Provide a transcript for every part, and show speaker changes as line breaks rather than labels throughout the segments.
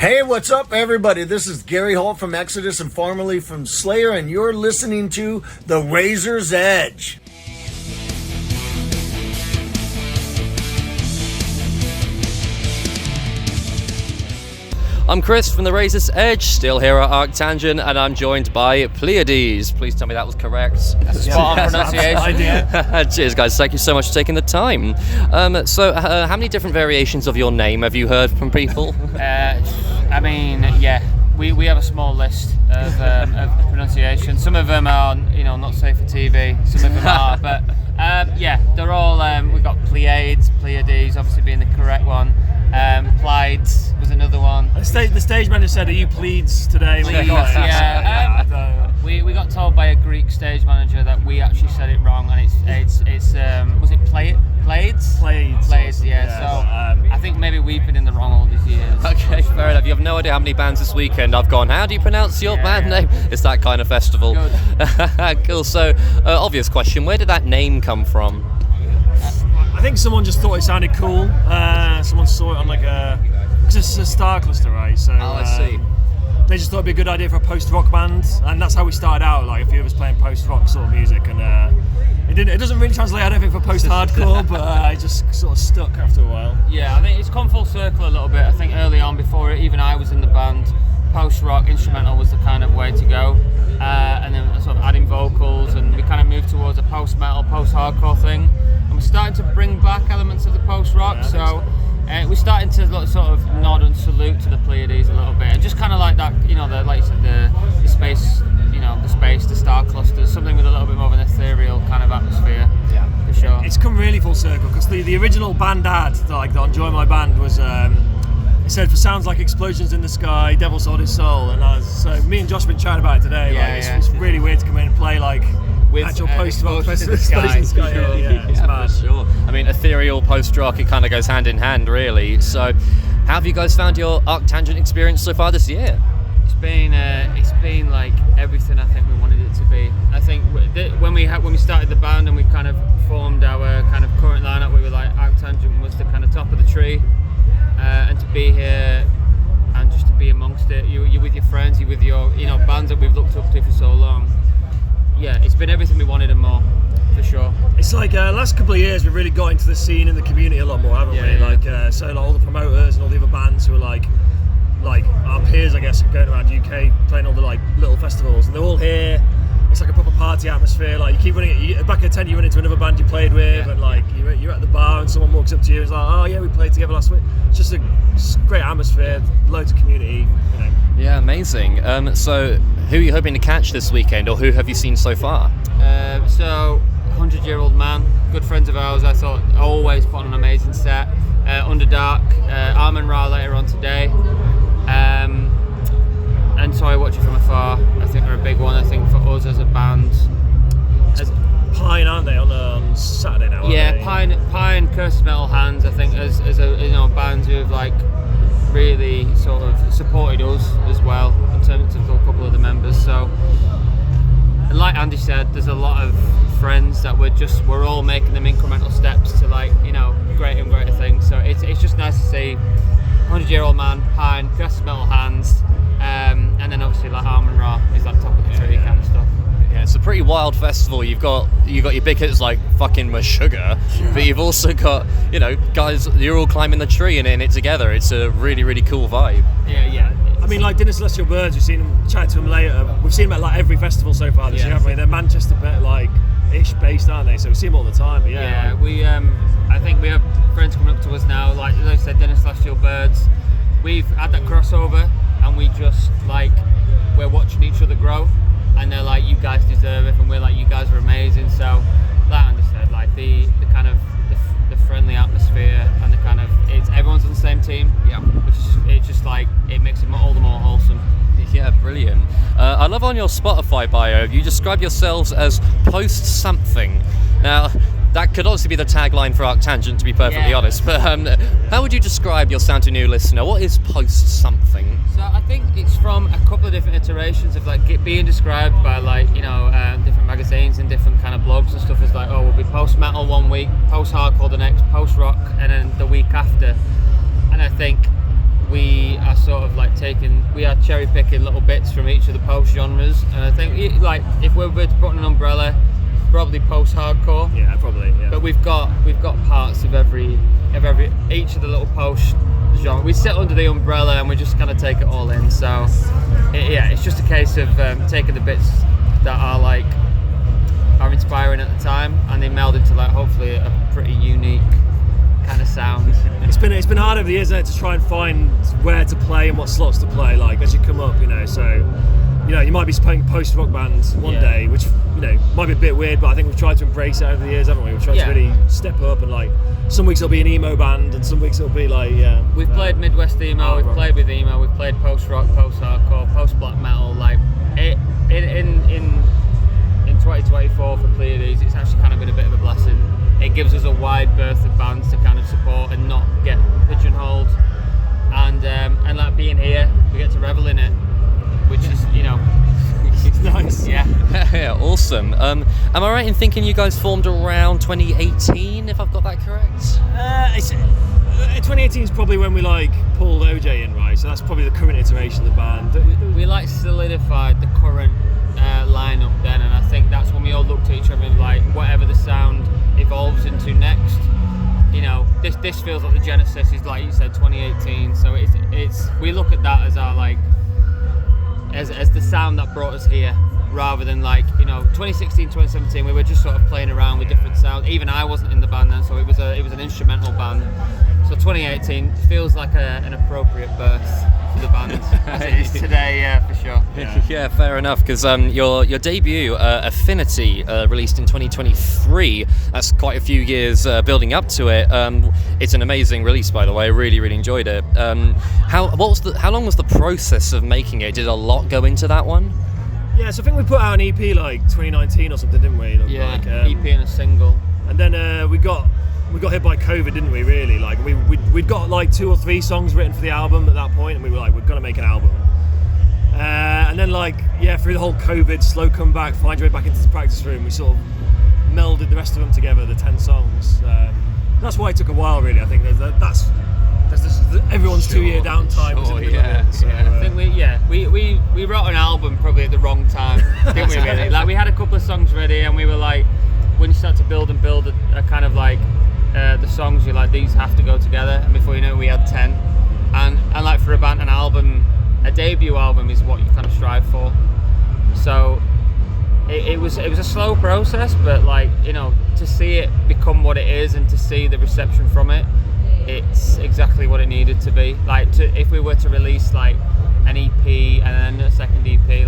Hey, what's up, everybody? This is Gary Holt from Exodus and formerly from Slayer, and you're listening to The Razor's Edge.
I'm Chris from The Razor's Edge, still here at ArcTanGent, and I'm joined by Pleiades. Please tell me that was correct.
That's a spot-on pronunciation.
Cheers, guys. Thank you so much for taking the time. So, how many different variations of your name have you heard from people?
We have a small list of pronunciation. Some of them are, not safe for TV. Some of them are, but they're all. We've got Pleiades, obviously being the correct one. Pleiades was another one.
The stage manager said, "Are you Pleiades today?"
Pleiades, we got told by a Greek stage manager that we actually said it wrong, and it's was it Pleiades?
Pleiades,
yeah. So I think maybe we've been in the wrong all these years.
Okay, fair enough. You have no idea how many bands this weekend I've gone, how do you pronounce your band name? It's that kind of festival.
Good.
Cool. So, obvious question, where did that name come from?
I think someone just thought it sounded cool. Someone saw it on because it's a star cluster, right? So
I see.
They just thought it'd be a good idea for a post-rock band, and that's how we started out. Like a few of us playing post-rock sort of music, and it doesn't really translate, I don't think, for post-hardcore, but it just sort of stuck after a while.
Yeah, I think it's come full circle a little bit. I think early on, before even I was in the band, post-rock instrumental was the kind of way to go, and then sort of adding vocals, and we kind of moved towards a post-metal, post-hardcore thing, and we're starting to bring back elements of the post-rock. Yeah, we're starting to sort of nod and salute to the Pleiades a little bit, and just kind of like that, like you said, the space, the star clusters, something with a little bit more of an ethereal kind of atmosphere.
Yeah,
for sure.
It's come really full circle because the original band ad that on My Band was. It said, "For sounds like explosions in the sky, devil sold his soul," and so me and Josh have been chatting about it today. It's really weird to come in and play with actual post-rock
explosions in the sky.
It's mad.
For sure. I mean, ethereal post-rock, it kind of goes hand in hand, really. So, how have you guys found your ArcTanGent experience so far this year?
It's been like everything I think we wanted it to be. I think when we started the band and we kind of formed our kind of current lineup, we were like, ArcTanGent was the kind of top of the tree. And to be here and just to be amongst it, you're with your friends, you're with your bands that we've looked up to for so long. Yeah, it's been everything we wanted and more, for sure.
It's like last couple of years we've really got into the scene in the community a lot more, haven't we? Yeah. All the promoters and all the other bands who are like our peers, I guess, going around UK playing all the little festivals, and they're all here. It's like a proper party atmosphere. Like you keep running back in the tent, you run into another band you played with, and you're at the bar and someone walks up to you and is like, "Oh yeah, we played together last week." It's just a great atmosphere, loads of community.
Yeah, amazing. So who are you hoping to catch this weekend, or who have you seen so far?
100-Year-Old Man, good friends of ours. I thought always put on an amazing set. Underdark, Armin Ra later on today. And so I watch it from afar. I think they're a big one. I think for us as a band,
Pine, aren't they, on Saturday now?
Yeah, Pine, Cursed Metal Hands. I think as a band who have really sort of supported us as well in terms of a couple of the members. So, and like Andy said, there's a lot of friends that we're all making them incremental steps to greater and greater things. So it's just nice to see 100-Year-Old Man, Pine, Cursed Metal Hands. And then obviously Armin Ra is top of the tree kind of stuff.
Yeah, it's a pretty wild festival. You've got your big hits like fucking Meshuggah, but you've also got guys, you're all climbing the tree and in it together. It's a really, really cool vibe.
Yeah.
I mean, Dinner Celestial Birds, we've seen them, chatted to them later. We've seen them at every festival so far this year, haven't we? They're Manchester ish based, aren't they? So we see them all the time. But
we I think we have friends coming up to us now. Like I said, Dinner Celestial Birds. We've had that crossover. And we just we're watching each other grow, and they're like, "You guys deserve it," and we're like, "You guys are amazing." So, like Andy said, the kind of the friendly atmosphere and the kind of everyone's on the same team. Yeah, which it makes it all the more wholesome.
Yeah, brilliant. I love on your Spotify bio, you describe yourselves as post something. Now, that could obviously be the tagline for ArcTanGent, to be perfectly honest, but how would you describe your sound to new listener? What is post something?
So I think it's from a couple of different iterations of being described by different magazines and different kind of blogs and stuff as we'll be post metal one week, post hardcore the next, post rock, and then the week after. And I think we are sort of like we are cherry picking little bits from each of the post genres, and I think like if we were to put on an umbrella, probably post hardcore.
Yeah, probably. Yeah.
But we've got parts of each of the little post genre. We sit under the umbrella and we just kind of take it all in. So it's just a case of taking the bits that are inspiring at the time, and they meld into like hopefully a pretty unique kind of sound.
It's been hard over the years to try and find where to play and what slots to play, like as you come up, so you might be playing post rock bands one day, which might be a bit weird, but I think we've tried to embrace it over the years, haven't we? We've tried to really step up, and like some weeks it'll be an emo band and some weeks it'll be like
we've played Midwest emo, we've played with emo, we've played post rock, post hardcore, post black metal. Like in 2024 for Pleiades, it's actually kind of been a bit of a blessing. It gives us a wide berth of bands to kind of support and not get pigeonholed, and like being here, we get to revel in it, which is
it's nice.
Yeah.
Yeah, awesome. Am I right in thinking you guys formed around 2018, if I've got that correct?
2018 is probably when we pulled OJ in, right? So that's probably the current iteration of the band.
We solidified the current lineup then, and I think that's when we all looked at each other and whatever the sound evolves into next, this feels like the genesis is, like you said, 2018. So it's we look at that as our as the sound that brought us here, rather than 2016, 2017 we were just sort of playing around with different sounds. Even I wasn't in the band then, so it was an instrumental band. So 2018 feels like an appropriate birth for the band as it is today, yeah, for sure.
Yeah, fair enough, because your debut, Affinity, released in 2023, that's quite a few years building up to it. It's an amazing release, by the way. I really, really enjoyed it. How long was the process of making it? Did a lot go into that one?
Yeah, so I think we put out an EP 2019 or something, didn't we?
EP and a single.
And then we got hit by COVID, didn't we? Really, we'd got 2 or 3 songs written for the album at that point, and we were we're gonna make an album. And then through the whole COVID slow comeback, find your way back into the practice room, we sort of melded the rest of them together, the 10 songs. That's why it took a while, really. I think that's everyone's 2-year downtime.
I think we wrote an album probably at the wrong time, didn't we? Really, we had a couple of songs ready, and we were when you start to build a kind of the songs, you're these have to go together, and before you know it, we had 10. And for a band, an album, a debut album is what you kind of strive for. So it was a slow process, but to see it become what it is and to see the reception from it, it's exactly what it needed to be. If we were to release an EP and then a second EP,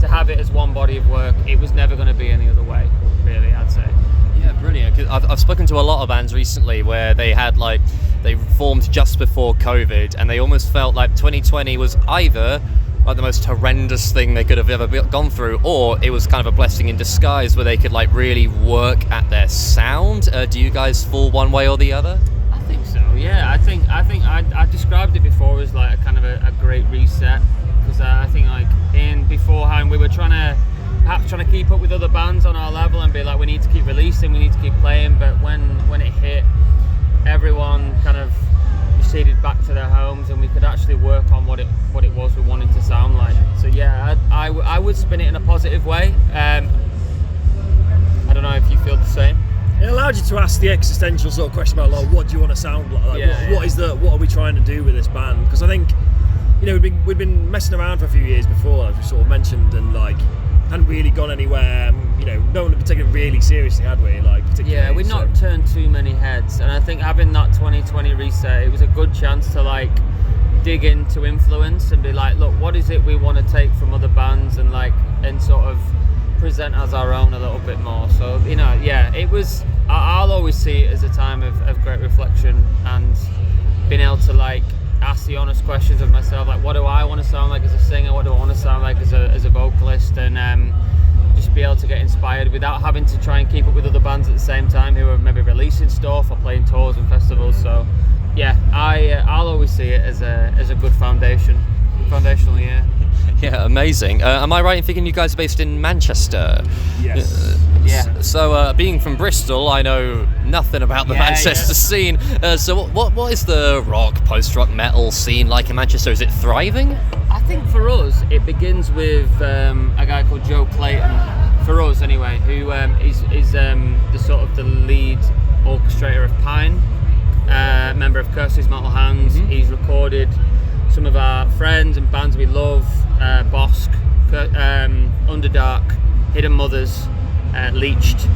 to have it as one body of work, it was never going to be any other way, really, I'd say.
Yeah, brilliant. 'Cause I've spoken to a lot of bands recently where they had they formed just before COVID, and they almost felt like 2020 was either the most horrendous thing they could have ever gone through, or it was kind of a blessing in disguise where they could really work at their sound. Do you guys fall one way or the other?
I think so. Yeah, I think I described it before as a kind of a great reset, because I think in beforehand we were perhaps trying to keep up with other bands on our level and be we need to keep releasing, we need to keep playing, but when it hit, everyone kind of receded back to their homes, and we could actually work on what it was we wanted to sound like. So yeah, I would spin it in a positive way. I don't know if you feel the same.
It allowed you to ask the existential sort of question about what do you want to sound like? What are we trying to do with this band? Because I think we'd been messing around for a few years before, as we sort of mentioned, and hadn't really gone anywhere. No one had taken it really seriously, had we?
Yeah, we'd not turned too many heads, and I think having that 2020 reset, it was a good chance to dig into influence and be look, what is it we want to take from other bands and sort of present as our own a little bit more. So it was. I'll always see it as a time of great reflection and being able to ask the honest questions of myself, what do I want to sound like as a singer, what do I want to sound like as a vocalist, and just be able to get inspired without having to try and keep up with other bands at the same time who are maybe releasing stuff or playing tours and festivals. So yeah, I'll always see it as a good foundational year.
Yeah, amazing. Am I right in thinking you guys are based in Manchester?
Yes.
Yeah.
So, being from Bristol, I know nothing about the Manchester scene. So, what is the rock, post-rock, metal scene like in Manchester? Is it thriving?
I think for us, it begins with a guy called Joe Clayton. For us, anyway, who is the sort of the lead orchestrator of Pine, member of Curses Metal Hands. Mm-hmm. He's recorded some of our friends and bands we love, Bosk, Underdark, Hidden Mothers, Leached.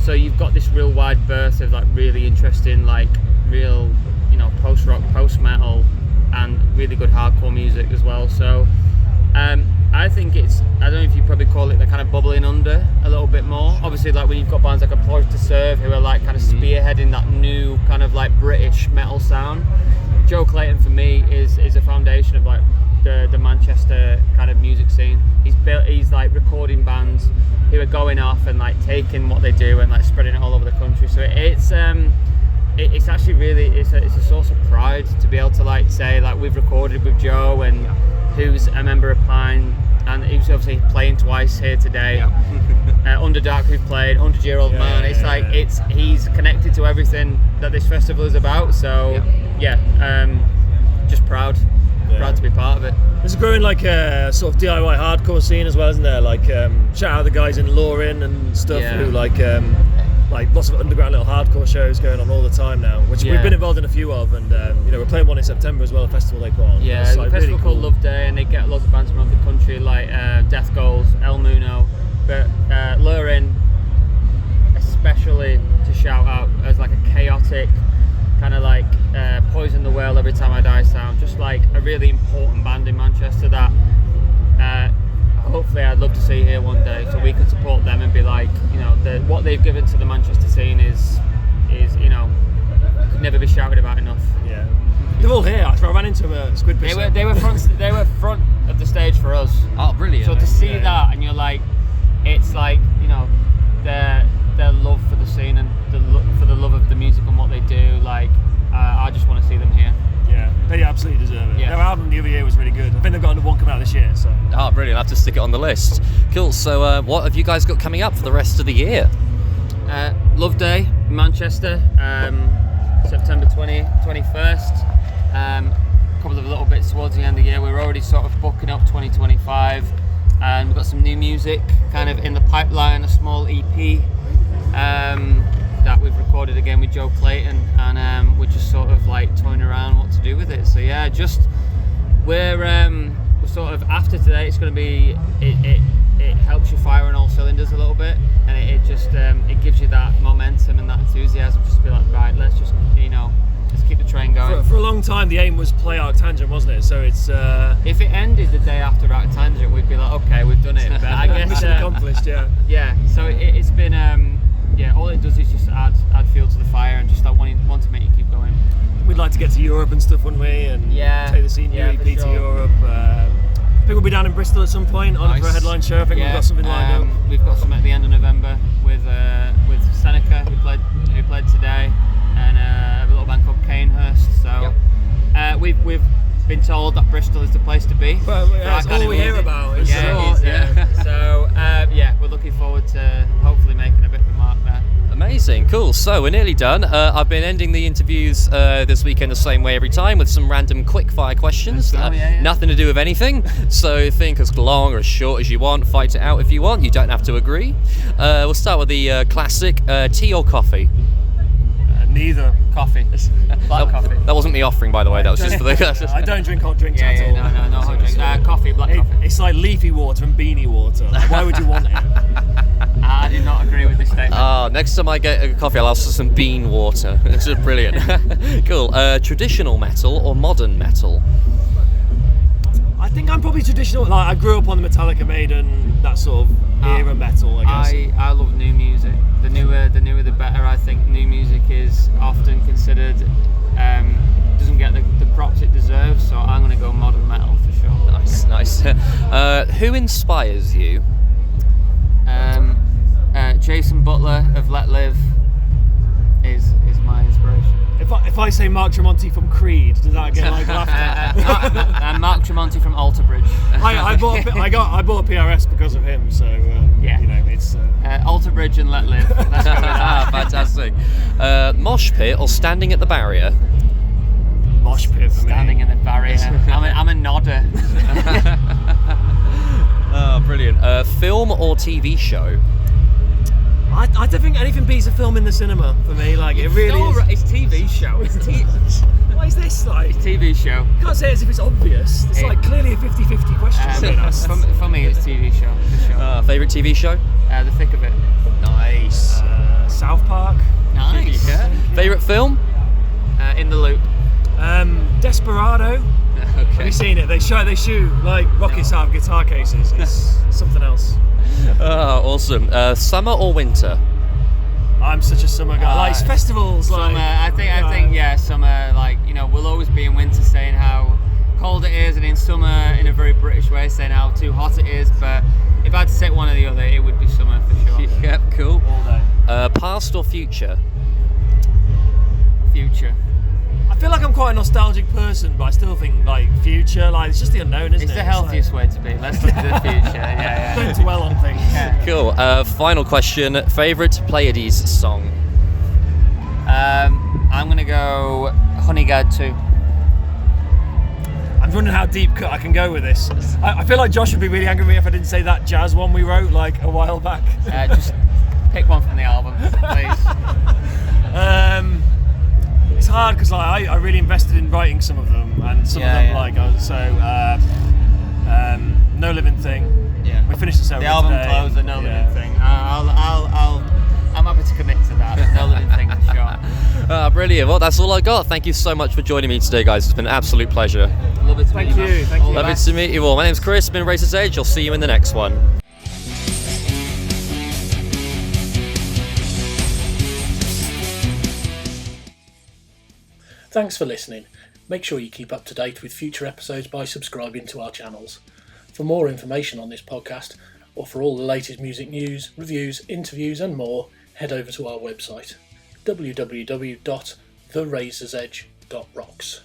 So you've got this real wide berth of like really interesting, like real, post rock, post metal, and really good hardcore music as well. So I think I don't know if you probably call it the kind of bubbling under a little bit more. Obviously, like when you've got bands like Applaud to Serve who are like kind of spearheading that new kind of like British metal sound. Joe Clayton for me is a foundation of like the Manchester kind of music scene. He's like recording bands who are going off and like taking what they do and like spreading it all over the country. So it's actually really it's a source of pride to be able to like say like we've recorded with Joe, and who's a member of Pine, and he was obviously playing twice here today. Underdark, who played 100-year-old man. It's like he's connected to everything that this festival is about. So just proud to be part of it.
There's a growing like sort of DIY hardcore scene as well, isn't there? Like shout out the guys in Lorin and stuff who like lots of underground little hardcore shows going on all the time now, which we've been involved in a few of, and we're playing one in September as well, a festival they put on.
Yeah,
it's,
a
like,
festival
really
called
cool.
Love Day, and they get lots of bands from around the country like Death Goals, El Muno, but Lurin especially to shout out as like a chaotic kind of like Poison the Well, Every Time I Die sound, just like a really important band in Manchester that hopefully I'd love to see here one day, so we can support them and be like, what they've given to the Manchester scene is could never be shouted about enough.
Yeah, they're all here. I ran into them at Squid Piss.
They were front of the stage for us.
Oh, brilliant!
So to see that, and you're like, it's like their love for the scene and for the love of the music and what they do. Like, I just want to see them here.
Yeah, they absolutely deserve it. Yeah. Their album the other year was really good. I think they've got another one coming out this year. So.
Oh, brilliant! I have to stick it on the list. Cool. So, what have you guys got coming up for the rest of the year?
Love Day, Manchester, September 21st. A couple of little bits towards the end of the year. We're already sort of booking up 2025, and we've got some new music kind of in the pipeline, a small EP that we've recorded again with Joe Clayton, and we're just sort of like toying around what to do with it. So yeah, we're sort of after today. It's going to be it helps you fire on all cylinders a little bit, and it just it gives you that momentum and that enthusiasm just to be like, right, let's just let's keep the train going.
For a long time, the aim was play ArcTanGent, wasn't it? So it's
if it ended the day after ArcTanGent, we'd be like, okay, we've done it. But I guess
mission accomplished.
Yeah. So it's been all it does is just add fuel to the fire and just want to make you keep going.
We'd like to get to Europe and stuff, wouldn't we? And take the senior EP to Europe. I think we'll be down in Bristol at some point for a headline show. I think we've got something lined up.
We've got some at the end of November with Seneca, who played today, and a little band called Canehurst. So we've been told that Bristol is the place to be.
Well, that's all we hear about.
So we're looking forward to hopefully making a bit of a mark there.
Amazing, cool. So we're nearly done. I've been ending the interviews this weekend the same way every time, with some random quick-fire questions. Nothing to do with anything. So think as long or as short as you want. Fight it out if you want. You don't have to agree. We'll start with the classic: tea or coffee?
Neither.
Coffee. Black coffee.
That wasn't me offering, by the way. That was just for the.
I don't drink hot drinks at all.
No hot drinks. Coffee, black coffee.
It's like leafy water and beanie water. Like, why would you want it?
I do not agree with this statement.
Next time I get a coffee, I'll ask for some bean water. This is brilliant. Cool. Traditional metal or modern metal?
I think I'm probably traditional. Like, I grew up on the Metallica, Maiden, that sort of era metal, I guess.
I love new music. The newer the better. I think new music is often considered doesn't get the props it deserves. So I'm going to go modern metal for sure.
Nice. Who inspires you?
Jason Butler of Let Live is my inspiration.
If I say Mark Tremonti from Creed, does that get like laughed at?
Mark Tremonti from Alter Bridge.
I bought a PRS because of him, so
Yeah.
you know it's.
Alter Bridge and Let Live. Let's go with that.
Fantastic. Mosh pit or standing at the barrier?
Mosh pit for
Standing
me.
in the barrier. I'm a nodder.
Oh, brilliant. Film or TV show?
I don't think anything beats a film in the cinema for me. Like it really is.
It's TV show. It's
What is this like?
TV show.
You can't say it as if it's obvious. It's like clearly a 50-50 question.
For me, it's TV show. For sure.
Favourite TV show?
The thick of it.
Nice.
South Park.
Nice.
Yeah. Favourite film?
In the Loop.
Desperado. Have you seen it? They shoot like rockets out of guitar cases. It's something else.
Awesome. Summer or winter?
I'm such a summer guy. Like festivals,
Summer.
like
I think yeah, summer. Like we'll always be in winter saying how cold it is, and in summer in a very British way saying how too hot it is. But if I had to take one or the other, it would be summer for sure.
Yep, cool.
all day.
Past or future?
Future.
I feel like I'm quite a nostalgic person, but I still think like future. Like it's just the unknown, isn't
It's
it?
the healthiest way to be. Let's look at the future. Yeah.
Don't dwell on things.
Yeah.
Cool. Final question. Favourite Pleiades song?
I'm gonna go Honey Guide 2.
I'm wondering how deep cut I can go with this. I feel like Josh would be really angry with me if I didn't say that jazz one we wrote like a while back.
Just pick one from the album, please.
It's hard because like, I really invested in writing some of them, and some of them like No Living Thing.
Yeah.
We finished the set
The album
today.
closer, No Living Thing. I'm happy to commit to that. No Living Thing for sure.
Brilliant. Well, that's all I got. Thank you so much for joining me today, guys. It's been an absolute pleasure.
Love it to meet
Thank you,
man.
thank you.
All the
Lovely
best.
to meet you all. My name's Chris. Been Razor's Edge. I'll see you in the next one.
Thanks for listening. Make sure you keep up to date with future episodes by subscribing to our channels. For more information on this podcast, or for all the latest music news, reviews, interviews and more, head over to our website www.therazorsedge.rocks.